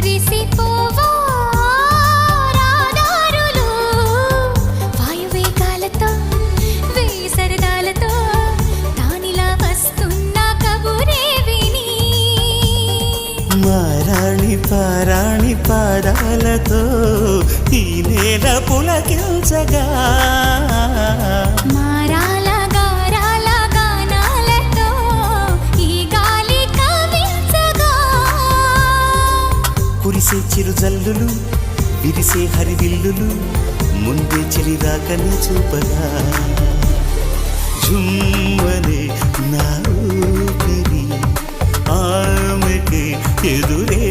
మురిసిపోవా రాదారులు వాయువేగాలతో వేసరదాలతో తానిలా వస్తున్న కబురే విని మారాణి పారాణి పాదాలతో ఈ నేల పులకించగా మారాల గారాల గానాలతో ఈ గాలి కవించగా కురిసే చిరుజల్లులు విరిసే హరివిల్లులు ముందే చెలి రాకని చూపగా జుమ్మనే నా ఊపిరి ఆమెకి ఎదురే